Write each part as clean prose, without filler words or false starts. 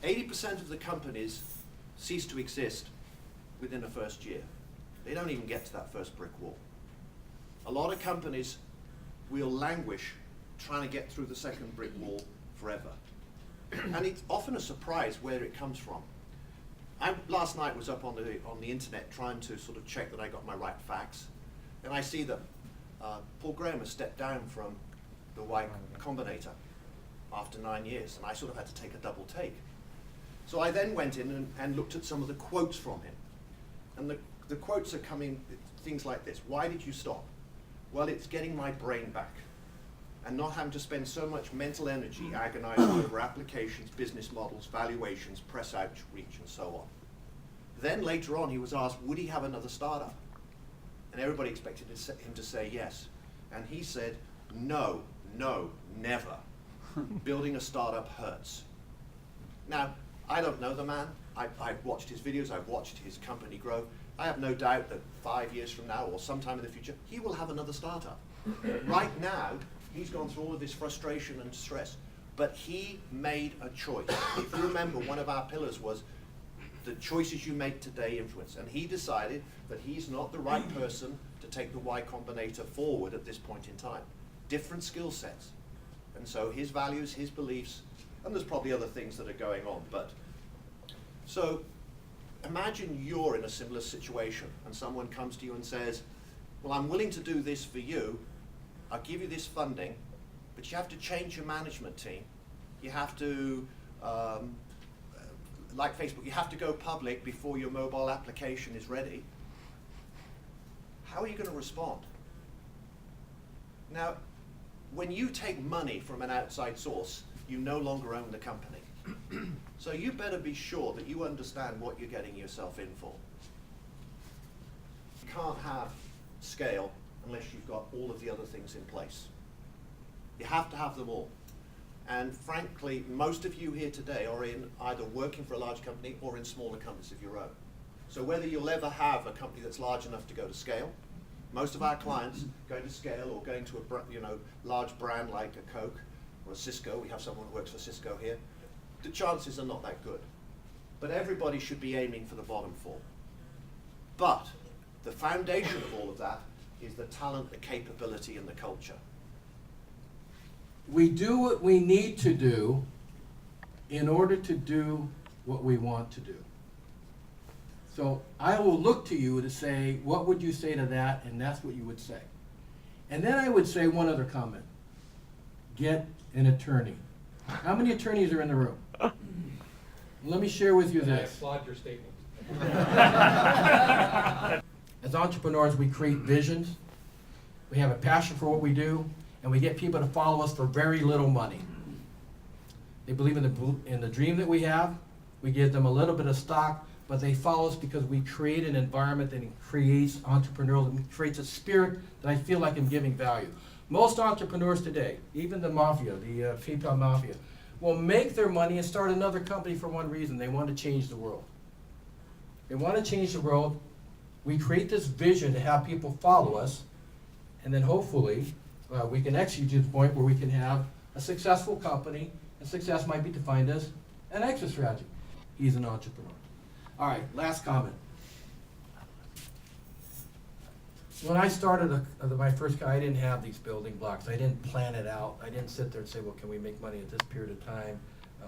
80% of the companies cease to exist within the first year. They don't even get to that first brick wall. A lot of companies will languish trying to get through the second brick wall forever. And it's often a surprise where it comes from. Last night was up on the internet trying to sort of check that I got my right facts, and I see that Paul Graham has stepped down from the Y Combinator after 9 years, and I sort of had to take a double take. So I then went in and looked at some of the quotes from him. And the quotes are coming, things like this. Why did you stop? Well, it's getting my brain back and not having to spend so much mental energy agonizing over applications, business models, valuations, press outreach, and so on. Then later on, he was asked, would he have another startup? And everybody expected him to say yes. And he said, no, no, never. Building a startup hurts. Now, I don't know the man. I've watched his videos, I've watched his company grow. I have no doubt that 5 years from now or sometime in the future, he will have another startup. Right now, he's gone through all of this frustration and stress, but he made a choice. If you remember, one of our pillars was the choices you make today influence, and he decided that he's not the right person to take the Y Combinator forward at this point in time. Different skill sets. And so his values, his beliefs, and there's probably other things that are going on, but so imagine you're in a similar situation and someone comes to you and says, well, I'm willing to do this for you, I'll give you this funding, but you have to change your management team. You have to, like Facebook, you have to go public before your mobile application is ready. How are you going to respond? Now, when you take money from an outside source, you no longer own the company. So you better be sure that you understand what you're getting yourself in for. You can't have scale unless you've got all of the other things in place. You have to have them all. And frankly, most of you here today are in either working for a large company or in smaller companies of your own. So whether you'll ever have a company that's large enough to go to scale, most of our clients going to scale or going to a large brand like a Coke or a Cisco, we have someone who works for Cisco here, the chances are not that good. But everybody should be aiming for the bottom four. But the foundation of all of that is the talent, the capability, and the culture. We do what we need to do in order to do what we want to do. So I will look to you to say, what would you say to that? And that's what you would say. And then I would say one other comment. Get an attorney. How many attorneys are in the room? Let me share with you And I this. applaud your statement. As entrepreneurs, we create visions. We have a passion for what we do, and we get people to follow us for very little money. They believe in the dream that we have. We give them a little bit of stock, but they follow us because we create an environment that creates entrepreneurial, and creates a spirit that I feel like I'm giving value. Most entrepreneurs today, even the mafia, the PayPal mafia, will make their money and start another company for one reason. They want to change the world. They want to change the world. We create this vision to have people follow us, and then hopefully we can execute to the point where we can have a successful company, and success might be defined as an exit strategy. He's an entrepreneur. All right, last comment. When I started my first guy, I didn't have these building blocks. I didn't plan it out. I didn't sit there and say, well, can we make money at this period of time?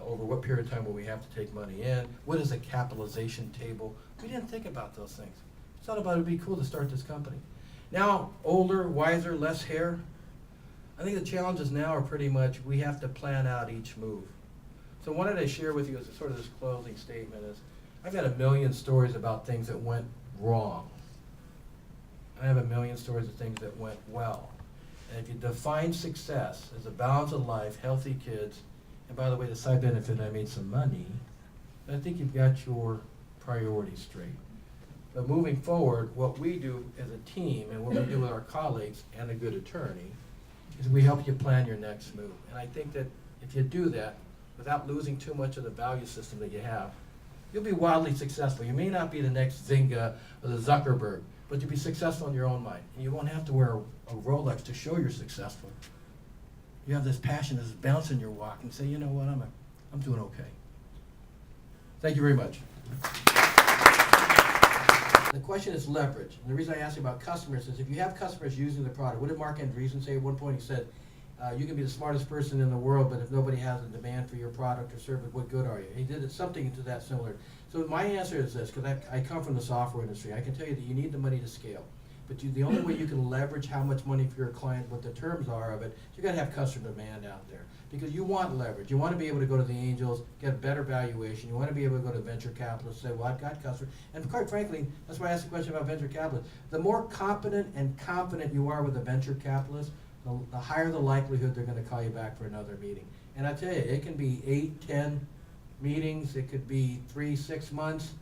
Over what period of time will we have to take money in? What is a capitalization table? We didn't think about those things. We thought about it would be cool to start this company. Now, older, wiser, less hair, I think the challenges now are pretty much we have to plan out each move. So what did I share with you as a sort of this closing statement is, I've got a million stories about things that went wrong. I have a million stories of things that went well. And if you define success as a balance of life, healthy kids, and by the way, the side benefit, I made some money, I think you've got your priorities straight. But moving forward, what we do as a team and what we do with our colleagues and a good attorney is we help you plan your next move. And I think that if you do that without losing too much of the value system that you have, you'll be wildly successful. You may not be the next Zynga or the Zuckerberg, but you'll be successful in your own mind. And you won't have to wear a Rolex to show you're successful. you have this passion that's bouncing your walk and say, you know what, I'm doing okay. Thank you very much. The question is leverage. And the reason I asked you about customers is if you have customers using the product, what did Mark Andreessen say at one point? He said, you can be the smartest person in the world, but if nobody has a demand for your product or service, what good are you? He did something to that similar. So my answer is this, because I come from the software industry. I can tell you that you need the money to scale. But the only way you can leverage how much money for your client, what the terms are of it, you got to have customer demand out there. Because you want leverage. You want to be able to go to the angels, get a better valuation. You want to be able to go to venture capitalists and say, well, I've got customers. And quite frankly, that's why I asked the question about venture capitalists. The more competent and confident you are with a venture capitalist, the higher the likelihood they're going to call you back for another meeting. And I tell you, it can be 8, 10 meetings. It could be 3, 6 months.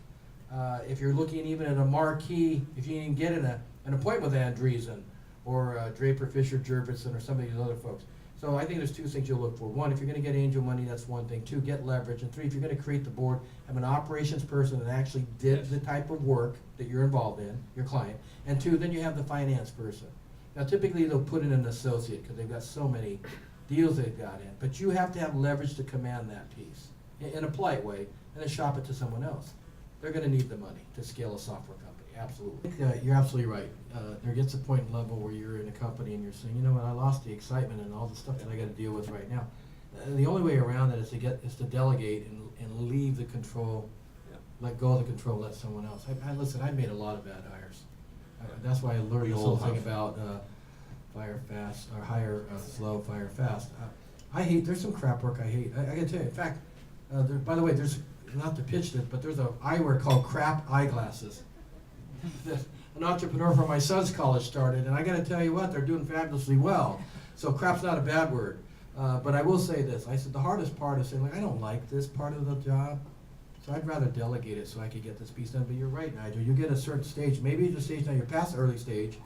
If you're looking even at a marquee, if you can get an appointment with Andreessen or Draper, Fisher, Jurvetson, or some of these other folks. So I think there's 2 things you'll look for. 1, if you're going to get angel money, that's one thing. 2, get leverage. And 3, if you're going to create the board, have an operations person that actually did the type of work that you're involved in, your client. And 2, then you have the finance person. Now typically they'll put in an associate because they've got so many deals they've got in. But you have to have leverage to command that piece in a polite way and then shop it to someone else. They're going to need the money to scale a software company, absolutely. You're absolutely right. There gets a point in level where you're in a company and you're saying, you know what, I lost the excitement and all the stuff that I got to deal with right now. The only way around that is to delegate and leave the control, let go of the control, let someone else. Listen, I made a lot of bad hires. That's why I learned this whole thing about fire fast or hire slow, fire fast. I hate. There's some crap work I hate. I gotta tell you. In fact, by the way, there's not to pitch this, but there's an eyewear called crap eyeglasses. An entrepreneur from my son's college started, and I gotta tell you what, they're doing fabulously well. So crap's not a bad word. But I will say this. I said the hardest part is saying, like, I don't like this part of the job. So I'd rather delegate it so I could get this piece done. But you're right, Nigel. You get a certain stage. Maybe it's a stage now. You're past the early stage.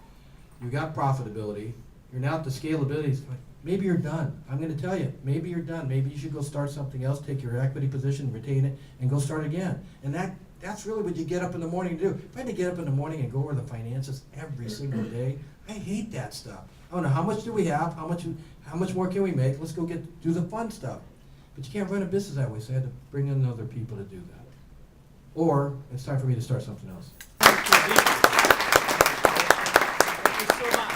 You got profitability. You're now at the scalability. Maybe you're done. I'm going to tell you. Maybe you're done. Maybe you should go start something else. Take your equity position, retain it, and go start again. And that's really what you get up in the morning to do. If I had to get up in the morning and go over the finances every single day, I hate that stuff. I don't know how much do we have? How much more can we make? Let's go do the fun stuff. But you can't run a business that way, so I had to bring in other people to do that. Or it's time for me to start something else. Thank you so much.